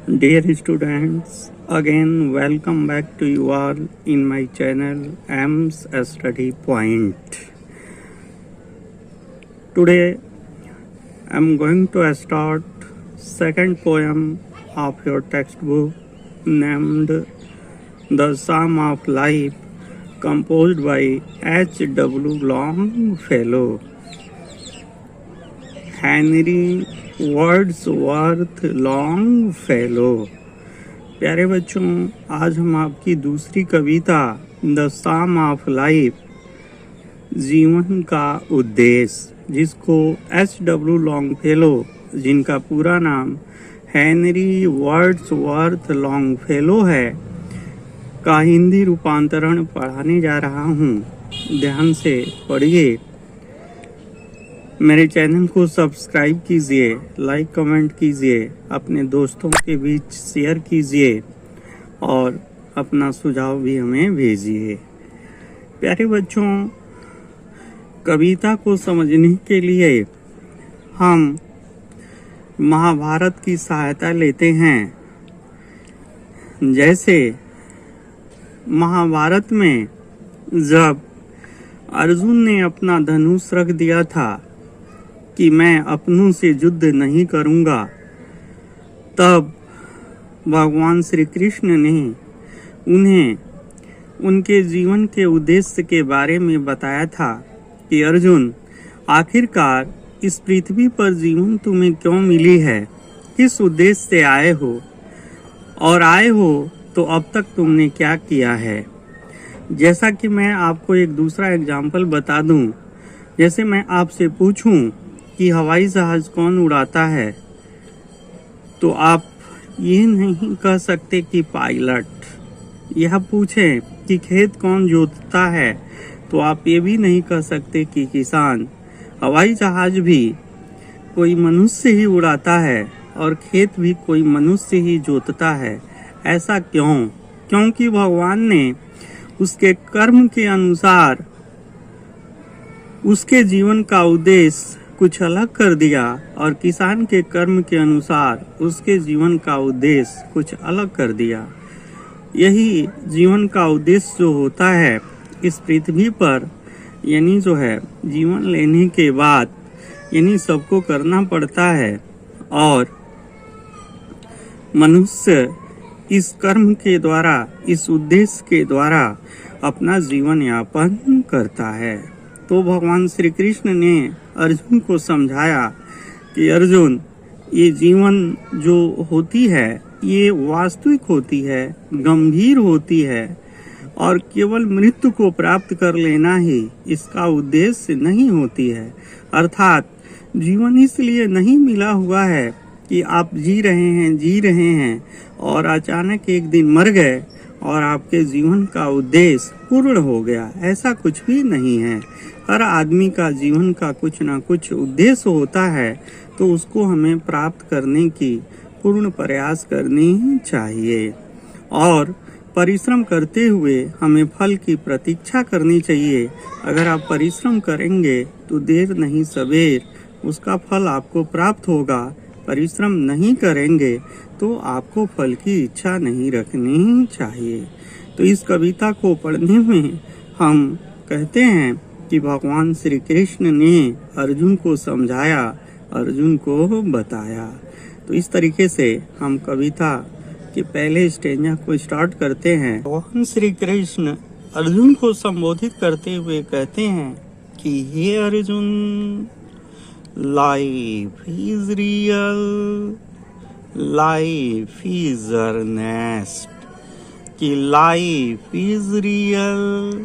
Dear students, again welcome back to you all in my channel M's Study Point. Today I'm going to start second poem of your textbook named The Psalm of Life, composed by H.W. Longfellow. Henry Wordsworth Longfellow. प्यारे बच्चों, आज हम आपकी दूसरी कविता the psalm of life, जीवन का उद्देश्य, जिसको H.W. लॉन्गफेलो, जिनका पूरा नाम हेनरी वर्ड्सवर्थ लॉन्गफेलो है, का हिंदी रूपांतरण पढ़ाने जा रहा हूँ। ध्यान से पढ़िए। मेरे चैनल को सब्सक्राइब कीजिए, लाइक कमेंट कीजिए, अपने दोस्तों के बीच शेयर कीजिए और अपना सुझाव भी हमें भेजिए। प्यारे बच्चों, कविता को समझने के लिए हम महाभारत की सहायता लेते हैं। जैसे महाभारत में जब अर्जुन ने अपना धनुष रख दिया था कि मैं अपनों से युद्ध नहीं करूंगा, तब भगवान श्री कृष्ण ने उन्हें उनके जीवन के उद्देश्य के बारे में बताया था कि अर्जुन, आखिरकार इस पृथ्वी पर जीवन तुम्हें क्यों मिली है, किस उद्देश्य से आए हो, और आए हो तो अब तक तुमने क्या किया है। जैसा कि मैं आपको एक दूसरा एग्जाम्पल बता दूं, जैसे मैं आपसे पूछूं कि हवाई जहाज कौन उड़ाता है, तो आप ये नहीं कह सकते कि पायलट। यह पूछें कि खेत कौन जोतता है, तो आप ये भी नहीं कह सकते कि किसान। हवाई जहाज भी कोई मनुष्य ही उड़ाता है और खेत भी कोई मनुष्य ही जोतता है। ऐसा क्यों? क्योंकि भगवान ने उसके कर्म के अनुसार उसके जीवन का उद्देश्य कुछ अलग कर दिया और किसान के कर्म के अनुसार उसके जीवन का उद्देश्य कुछ अलग कर दिया। यही जीवन का उद्देश्य जो होता है इस पृथ्वी पर, यानी जो है जीवन लेने के बाद, यानी सबको करना पड़ता है और मनुष्य इस कर्म के द्वारा, इस उद्देश्य के द्वारा अपना जीवन यापन करता है। तो भगवान श्री कृष्ण ने अर्जुन को समझाया कि अर्जुन, ये जीवन जो होती है ये वास्तविक होती है, गंभीर होती है, और केवल मृत्यु को प्राप्त कर लेना ही इसका उद्देश्य नहीं होती है। अर्थात जीवन इसलिए नहीं मिला हुआ है कि आप जी रहे हैं और अचानक एक दिन मर गए और आपके जीवन का उद्देश्य पूर्ण हो गया। ऐसा कुछ भी नहीं है। हर आदमी का जीवन का कुछ ना कुछ उद्देश्य होता है, तो उसको हमें प्राप्त करने की पूर्ण प्रयास करनी चाहिए और परिश्रम करते हुए हमें फल की प्रतीक्षा करनी चाहिए। अगर आप परिश्रम करेंगे तो देर नहीं सवेर उसका फल आपको प्राप्त होगा। परिश्रम नहीं करेंगे तो आपको फल की इच्छा नहीं रखनी चाहिए। तो इस कविता को पढ़ने में हम कहते हैं कि भगवान श्री कृष्ण ने अर्जुन को समझाया, अर्जुन को बताया। तो इस तरीके से हम कविता के पहले स्टेंजा को स्टार्ट करते हैं। भगवान श्री कृष्ण अर्जुन को संबोधित करते हुए कहते हैं कि हे Arjun, life is real, life is earnest, कि लाइफ इज रियल,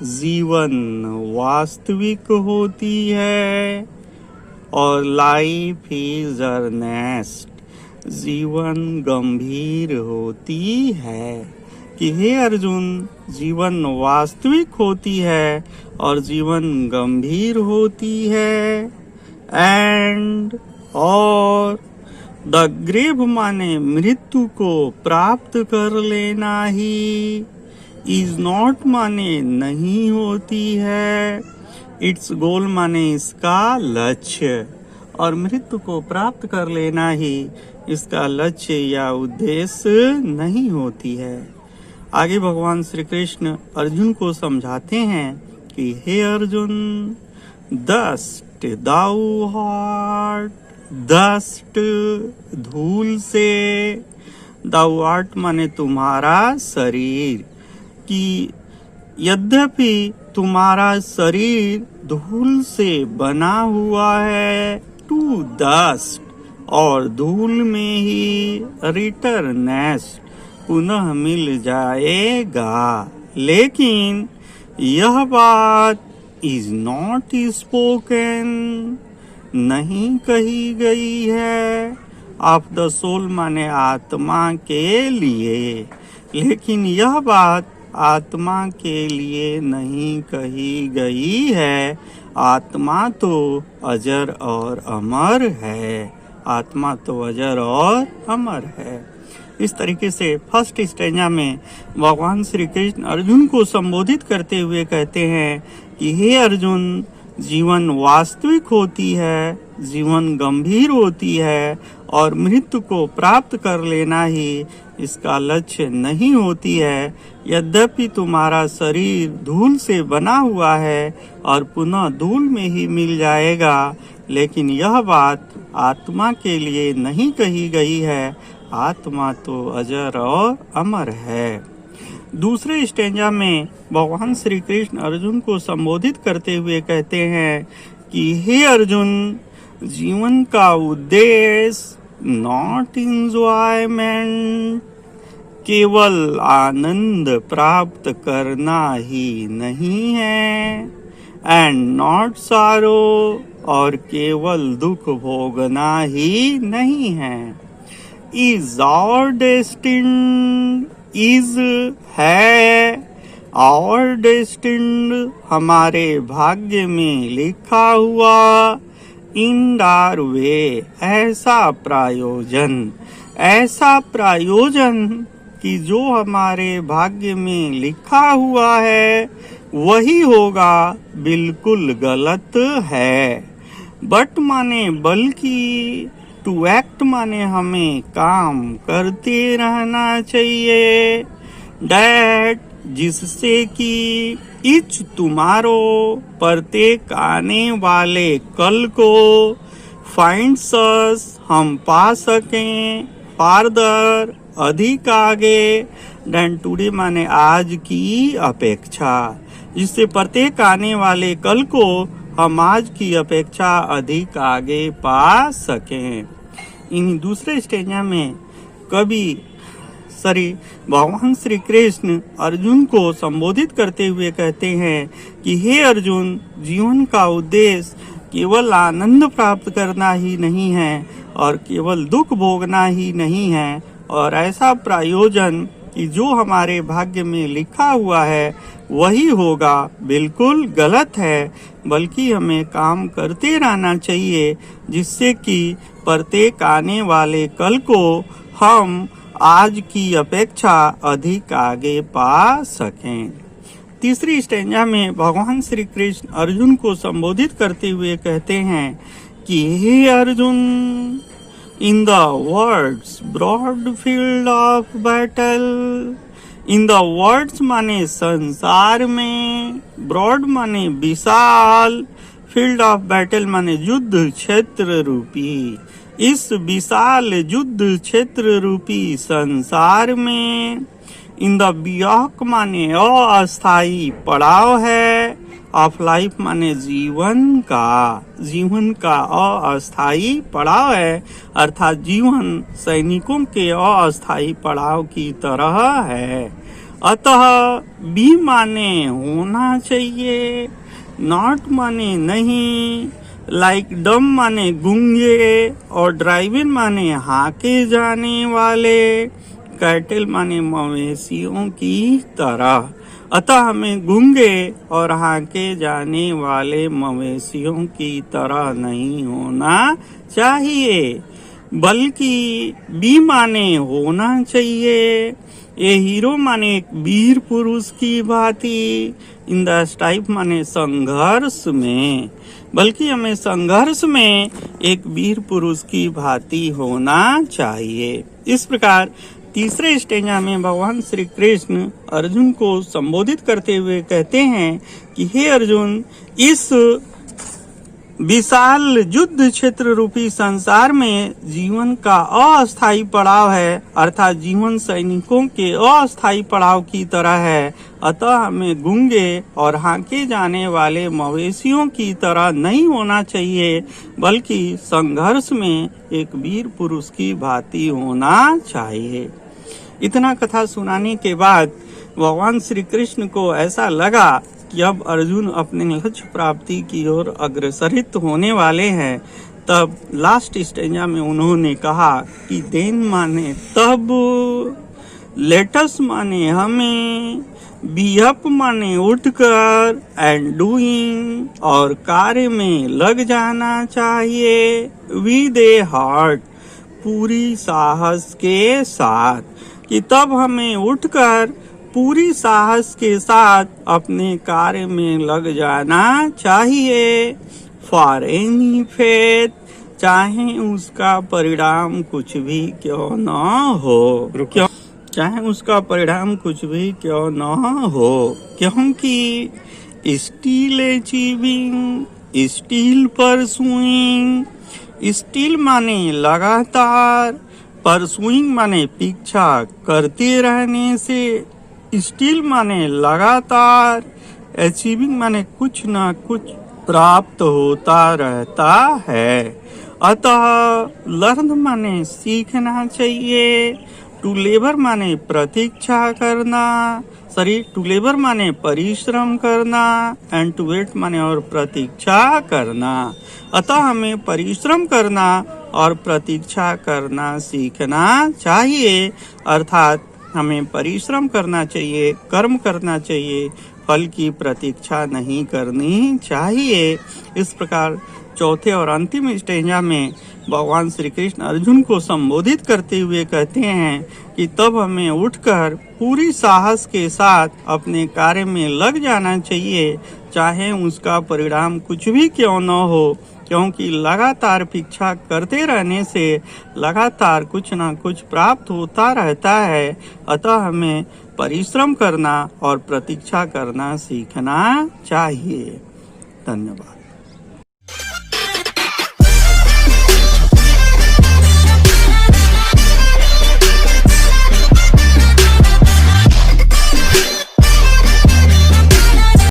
जीवन वास्तविक होती है, और लाइफ इज अर्नेस्ट, जीवन गंभीर होती है। कि हे अर्जुन, जीवन वास्तविक होती है और जीवन गंभीर होती है। एंड और द ग्रेव माने मृत्यु को प्राप्त कर लेना ही, इज नॉट माने नहीं होती है, इट्स गोल माने इसका लक्ष्य, और मृत्यु को प्राप्त कर लेना ही इसका लक्ष्य या उद्देश्य नहीं होती है। आगे भगवान श्री कृष्ण अर्जुन को समझाते हैं कि हे अर्जुन, डस्ट दाउ हार्ट, डस्ट धूल से, दाउ आर्ट माने तुम्हारा शरीर, कि यद्यपि तुम्हारा शरीर धूल से बना हुआ है, टू डस्ट, और धूल में ही रिटर्नेस पुनः मिल जाएगा, लेकिन यह बात इज नॉट स्पोकन, नहीं कही गई है, ऑफ द सोल माने आत्मा के लिए, लेकिन यह बात आत्मा के लिए नहीं कही गई है। आत्मा तो अजर और अमर है, आत्मा तो अजर और अमर है। इस तरीके से फर्स्ट स्टेंजा में भगवान श्री कृष्ण अर्जुन को संबोधित करते हुए कहते हैं कि हे अर्जुन, जीवन वास्तविक होती है, जीवन गंभीर होती है, और मृत्यु को प्राप्त कर लेना ही इसका लक्ष्य नहीं होती है। यद्यपि तुम्हारा शरीर धूल से बना हुआ है और पुनः धूल में ही मिल जाएगा, लेकिन यह बात आत्मा के लिए नहीं कही गई है। आत्मा तो अजर और अमर है। दूसरे स्टेंजा में भगवान श्री कृष्ण अर्जुन को संबोधित करते हुए कहते हैं कि हे अर्जुन, जीवन का उद्देश्य नॉट एंजॉयमेंट, केवल आनंद प्राप्त करना ही नहीं है, एंड नॉट सारो, और केवल दुख भोगना ही नहीं है। इज आवर डेस्टिन्ड, इज है, आवर डेस्टिन्ड हमारे भाग्य में लिखा हुआ, इन आवर वे ऐसा प्रायोजन कि जो हमारे भाग्य में लिखा हुआ है वही होगा, बिल्कुल गलत है। बट माने बल्कि, टू एक्ट माने हमें काम करते रहना चाहिए, डैट जिससे कि इच तुम्हारो प्रत्येक आने वाले कल को, फाइंड्स अस हम पा सकें, फार्दर अधिक आगे, देन टुडे माने आज की अपेक्षा, जिससे प्रत्येक आने वाले कल को हम आज की अपेक्षा अधिक आगे पा सकें। इन दूसरे स्टेंजा में भगवान श्री कृष्ण अर्जुन को संबोधित करते हुए कहते हैं कि हे अर्जुन, जीवन का उद्देश्य केवल आनंद प्राप्त करना ही नहीं है और केवल दुख भोगना ही नहीं है, और ऐसा प्रयोजन कि जो हमारे भाग्य में लिखा हुआ है वही होगा, बिल्कुल गलत है। बल्कि हमें काम करते रहना चाहिए, जिससे कि प्रत्येक आने वाले कल को हम आज की अपेक्षा अधिक आगे पा सकें। तीसरी स्टेंजा में भगवान श्री कृष्ण अर्जुन को संबोधित करते हुए कहते हैं कि हे Arjun, in the words broad field of battle, in the words माने संसार में, ब्रॉड माने विशाल, फील्ड ऑफ बैटल माने युद्ध क्षेत्र रूपी, इस विशाल युद्ध क्षेत्र रूपी संसार में, इन द बियॉक माने अस्थाई पड़ाव है, ऑफ लाइफ माने जीवन का अस्थाई पड़ाव है, अर्थात जीवन सैनिकों के अस्थाई पड़ाव की तरह है। अतः बी माने होना चाहिए, नॉट माने नहीं, लाइक डम माने गूंगे, और ड्राइविंग माने हाके जाने वाले, कैटल माने मवेशियों की तरह। अतः हमें गूंगे और हाके जाने वाले मवेशियों की तरह नहीं होना चाहिए। बल्कि बी माने होना चाहिए। ए हीरो माने एक वीर पुरुष की भांति। इन द स्ट्राइफ माने संघर्ष में, बल्कि हमें संघर्ष में एक वीर पुरुष की भांति होना चाहिए। इस प्रकार तीसरे स्टेंजा में भगवान श्री कृष्ण अर्जुन को संबोधित करते हुए कहते हैं कि हे अर्जुन, इस विशाल युद्ध क्षेत्र रूपी संसार में जीवन का अस्थायी पड़ाव है, अर्थात जीवन सैनिकों के अस्थायी पड़ाव की तरह है। अतः हमें गूंगे और हांके जाने वाले मवेशियों की तरह नहीं होना चाहिए, बल्कि संघर्ष में एक वीर पुरुष की भांति होना चाहिए। इतना कथा सुनाने के बाद भगवान श्री कृष्ण को ऐसा लगा कि अब अर्जुन अपने लक्ष्य प्राप्ति की ओर अग्रसरित होने वाले हैं। तब लास्ट स्टेंजा में उन्होंने कहा कि देन माने तब, लेटस माने हमें, बी अप माने उठकर, एंड डूइंग और कार्य में लग जाना चाहिए, विद ए हार्ट पूरी साहस के साथ। कि तब हमें उठकर पूरी साहस के साथ अपने कार्य में लग जाना चाहिए। फॉर एनी फेथ, चाहे उसका परिणाम कुछ भी क्यों न हो, क्यों चाहे उसका परिणाम कुछ भी क्यों न हो, क्योंकि still achieving, still pursuing. Still माने लगातार, परसुइंग माने पीछा करते रहने से, स्टिल माने लगातार, अचीविंग माने कुछ ना कुछ प्राप्त होता रहता है। अतः लर्न माने सीखना चाहिए, टू लेबर माने प्रतीक्षा करना, टू लेबर माने परिश्रम करना, एंड टू वेट माने और प्रतीक्षा करना। अतः हमें परिश्रम करना और प्रतीक्षा करना सीखना चाहिए, अर्थात हमें परिश्रम करना चाहिए, कर्म करना चाहिए, फल की प्रतीक्षा नहीं करनी चाहिए। इस प्रकार चौथे और अंतिम स्टेंजा में भगवान श्री कृष्ण अर्जुन को संबोधित करते हुए कहते हैं कि तब हमें उठकर पूरी साहस के साथ अपने कार्य में लग जाना चाहिए, चाहे उसका परिणाम कुछ भी क्यों न हो, क्योंकि लगातार पीछा करते रहने से लगातार कुछ ना कुछ प्राप्त होता रहता है। अतः हमें परिश्रम करना और प्रतीक्षा करना सीखना चाहिए। धन्यवाद।